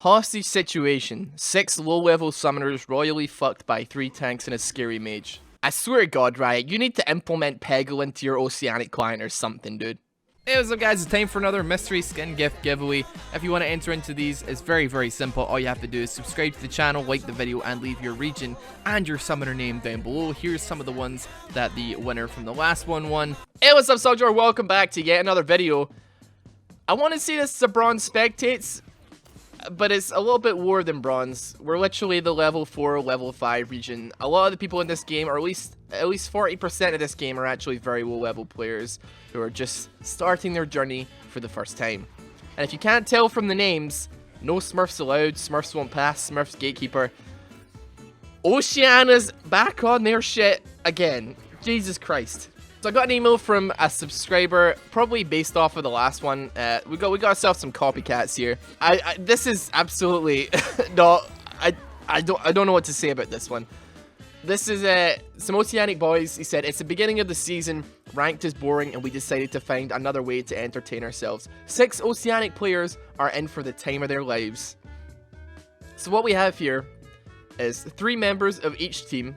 Hostage situation. 6 low-level summoners royally fucked by 3 tanks and a scary mage. I swear to God, Riot, you need to implement Peggle into your Oceanic client or something, dude. Hey, what's up guys, it's time for another mystery skin gift giveaway. If you want to enter into these, it's very simple. All you have to do is subscribe to the channel, like the video, and leave your region and your summoner name down below. Here's some of the ones that the winner from the last one won. Hey, what's up, Soldier? Welcome back to yet another video. I want to say this is a bronze spectates, but it's a little bit lower than bronze. We're literally the level 4, level 5 region. A lot of the people in this game, or at least 40% of this game, are actually very low level players who are just starting their journey for the first time. And if you can't tell from the names, no Smurfs allowed, Smurfs won't pass, Smurfs gatekeeper. Oceana's back on their shit again. Jesus Christ. So I got an email from a subscriber, probably based off of the last one. We got ourselves some copycats here. This is absolutely not. I don't know what to say about this one. This is some Oceanic boys. He said it's the beginning of the season. Ranked is boring, and we decided to find another way to entertain ourselves. 6 Oceanic players are in for the time of their lives. So what we have here is 3 members of each team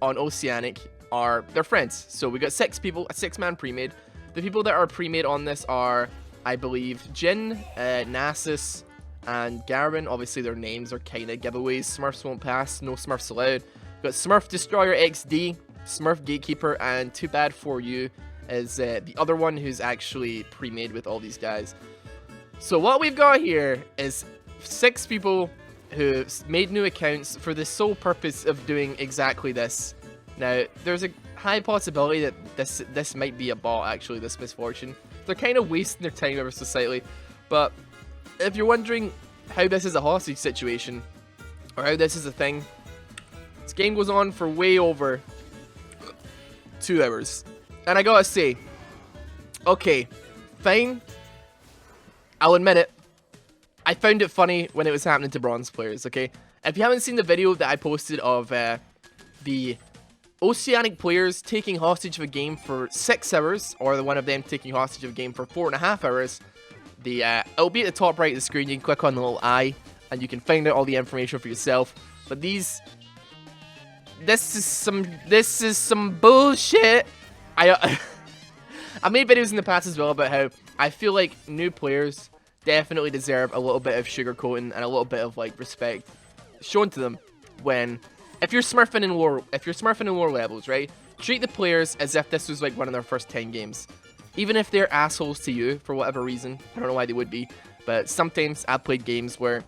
on Oceanic are their friends. So we got 6 people, a 6-man pre-made. The people that are pre-made on this are, I believe, Jin, Nasus, and Garvin. Obviously their names are kind of giveaways. Smurfs won't pass, no Smurfs allowed. We got Smurf Destroyer XD, Smurf Gatekeeper, and Too Bad For You is the other one who's actually pre-made with all these guys. So what we've got here is 6 people who made new accounts for the sole purpose of doing exactly this. Now, there's a high possibility that this might be a bot, actually, this misfortune. They're kind of wasting their time ever so slightly. But if you're wondering how this is a hostage situation, or how this is a thing, this game goes on for way over 2 hours. And I gotta say, okay, fine. I'll admit it. I found it funny when it was happening to bronze players, okay? If you haven't seen the video that I posted of the Oceanic players taking hostage of a game for 6 hours, or the one of them taking hostage of a game for 4.5 hours, it'll be at the top right of the screen. You can click on the little eye, and you can find out all the information for yourself. But this is some bullshit. I made videos in the past as well about how I feel like new players definitely deserve a little bit of sugarcoating and a little bit of like respect shown to them when. If you're smurfing in lower levels, right? Treat the players as if this was like one of their first 10 games. Even if they're assholes to you for whatever reason. I don't know why they would be. But sometimes I've played games where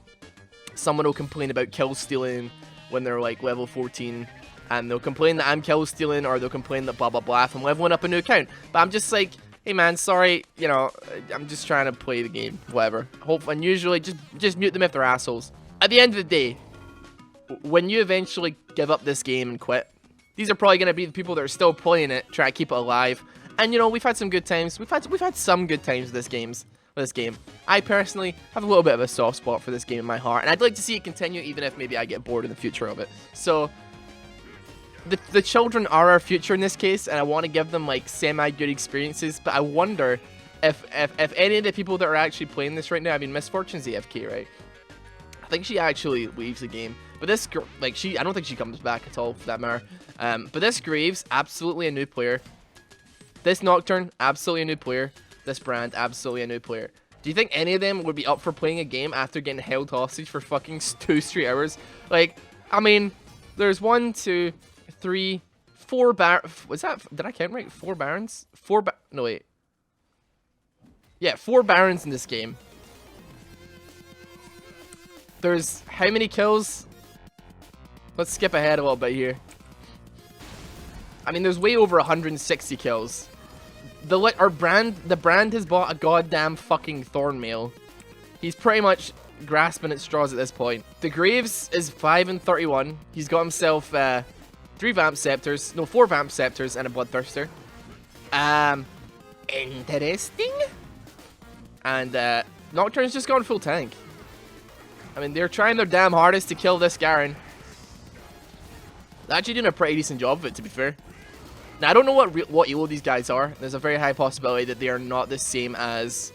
someone will complain about kill stealing when they're like level 14. And they'll complain that I'm kill stealing, or they'll complain that blah blah blah if I'm leveling up a new account. But I'm just like, hey man, sorry, you know, I'm just trying to play the game, whatever. And usually just mute them if they're assholes. At the end of the day, when you eventually give up this game and quit, these are probably going to be the people that are still playing it, trying to keep it alive. And you know, we've had some good times. We've had some good times with this game. I personally have a little bit of a soft spot for this game in my heart, and I'd like to see it continue, even if maybe I get bored in the future of it. So the children are our future in this case, and I want to give them like semi-good experiences. But I wonder if any of the people that are actually playing this right now, I mean, Misfortune's AFK, right? I think she actually leaves the game. But this, like, I don't think she comes back at all, for that matter. But this Graves, absolutely a new player. This Nocturne, absolutely a new player. This Brand, absolutely a new player. Do you think any of them would be up for playing a game after getting held hostage for fucking 2 straight hours? Like, I mean, there's 1, 2, 3, 4 was that, did I count right? 4 Barons? No, wait. Yeah, 4 Barons in this game. There's how many kills? Let's skip ahead a little bit here. I mean, there's way over 160 kills. The brand has bought a goddamn fucking Thornmail. He's pretty much grasping at straws at this point. The Graves is 5 and 31. He's got himself 3 Vamp Scepters, no, 4 Vamp Scepters and a Bloodthirster. Interesting. And Nocturne's just gone full tank. I mean, they're trying their damn hardest to kill this Garen. They're actually doing a pretty decent job of it, to be fair. Now, I don't know what elo these guys are. There's a very high possibility that they are not the same as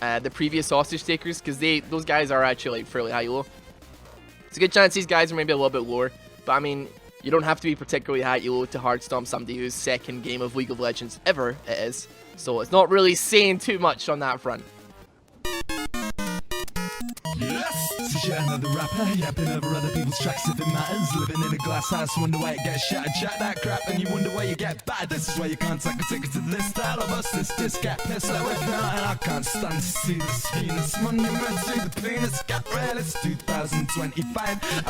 the previous hostage takers, because those guys are actually like fairly high elo. It's a good chance these guys are maybe a little bit lower, but I mean, you don't have to be particularly high elo to hard stomp somebody whose second game of League of Legends ever it is. So it's not really saying too much on that front. Yes, you're another rapper, yapping over other people's tracks if it matters. Living in a glass house, wonder why it gets shattered. Chat that crap and you wonder why you get bad. This is why you can't take a ticket to this style of us. This disc get pissed like whipping out, and I can't stand to see this Venus monument to the penis. Got real, it's 2025.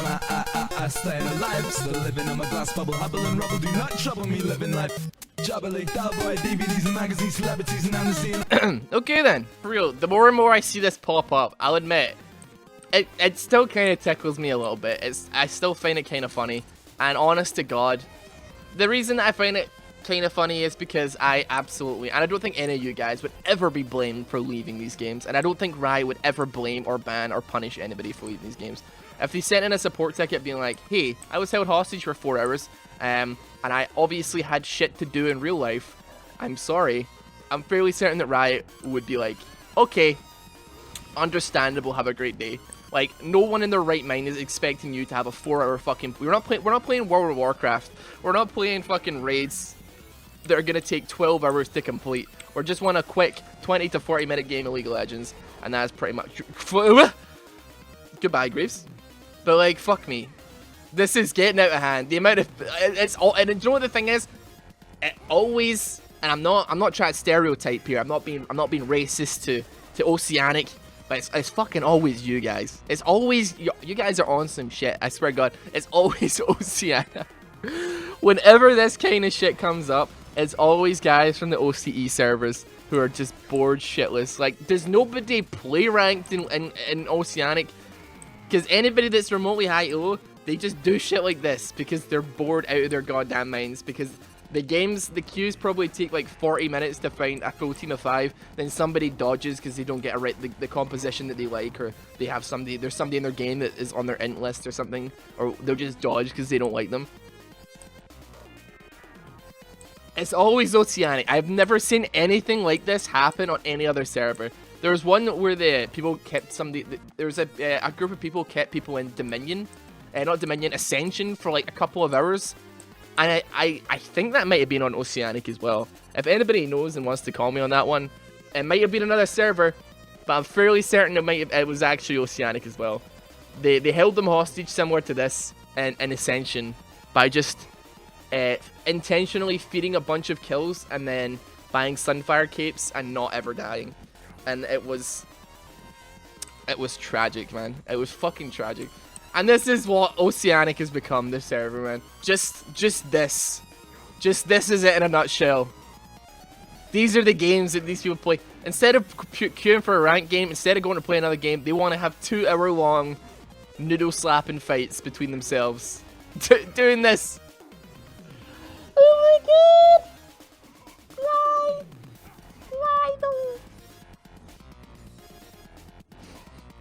I'm staying alive, still living on my glass bubble. Hubble and rubble, do not trouble me living life. Jubbly, doughboy, DVDs and magazines, celebrities and amnesty. Okay then, for real, the more and more I see this pop up, I'll admit, it still kind of tickles me a little bit. I still find it kind of funny. And honest to God, the reason I find it kind of funny is because I absolutely, and I don't think any of you guys would ever be blamed for leaving these games. And I don't think Riot would ever blame or ban or punish anybody for leaving these games. If they sent in a support ticket being like, hey, I was held hostage for 4 hours, and I obviously had shit to do in real life, I'm sorry, I'm fairly certain that Riot would be like, okay, understandable, have a great day. Like, no one in their right mind is expecting you to have a 4-hour fucking... We're not playing World of Warcraft. We're not playing fucking raids that are gonna take 12 hours to complete. We just want a quick 20 to 40 minute game of League of Legends, and that's pretty much... Goodbye, Graves. But like, fuck me. This is getting out of hand. The amount of... It's all... And you know what the thing is? It always... And I'm not trying to stereotype here. I'm not being racist to Oceanic. But it's fucking always you guys. It's always... You guys are on some shit. I swear to God. It's always Oceania. Whenever this kind of shit comes up, it's always guys from the OCE servers who are just bored shitless. Like, does nobody play ranked in Oceanic? Because anybody that's remotely high elo, they just do shit like this because they're bored out of their goddamn minds. Because the queues probably take like 40 minutes to find a full team of 5. Then somebody dodges because they don't get the composition that they like, or they have there's somebody in their game that is on their int list or something, or they'll just dodge because they don't like them. It's always Oceanic. I've never seen anything like this happen on any other server. There was one where people kept there was a group of people kept people in Dominion, not Dominion, Ascension for like a couple of hours. And I think that might have been on Oceanic as well. If anybody knows and wants to call me on that one, it might have been another server, but I'm fairly certain it was actually Oceanic as well. They held them hostage similar to this in Ascension by just intentionally feeding a bunch of kills and then buying Sunfire capes and not ever dying. And it was tragic, man. It was fucking tragic. And this is what Oceanic has become, this server, man. Just this is it in a nutshell. These are the games that these people play. Instead of queuing for a ranked game, instead of going to play another game, they want to have 2-hour-long noodle slapping fights between themselves. Doing this. Oh my god! Why though?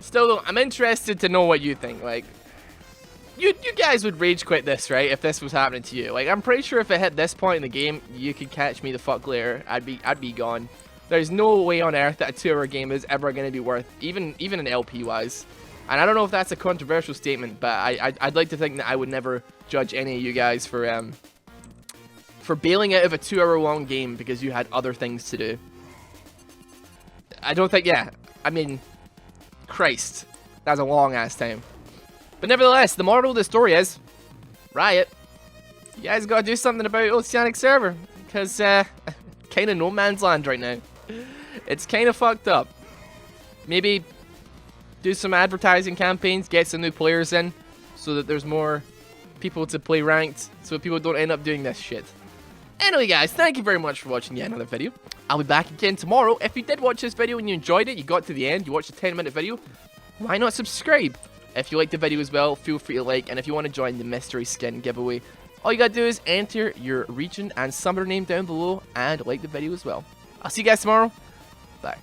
Still though, I'm interested to know what you think. Like, you guys would rage quit this, right? If this was happening to you. Like, I'm pretty sure if it hit this point in the game, you could catch me the fuck later. I'd be gone. There's no way on earth that a 2-hour game is ever going to be worth, even an LP wise. And I don't know if that's a controversial statement, but I'd like to think that I would never judge any of you guys for bailing out of a 2-hour long game because you had other things to do. I don't think, yeah. I mean, Christ, that's a long ass time. But nevertheless, the moral of the story is, Riot, you guys gotta do something about Oceanic server, because kind of no man's land right now. It's kind of fucked up. Maybe do some advertising campaigns, get some new players in, so that there's more people to play ranked, so people don't end up doing this shit. Anyway guys, thank you very much for watching yet another video. I'll be back again tomorrow. If you did watch this video and you enjoyed it, you got to the end, you watched a 10-minute video, why not subscribe? If you liked the video as well, feel free to like, and if you want to join the mystery skin giveaway, all you gotta do is enter your region and summoner name down below and like the video as well. I'll see you guys tomorrow. Bye.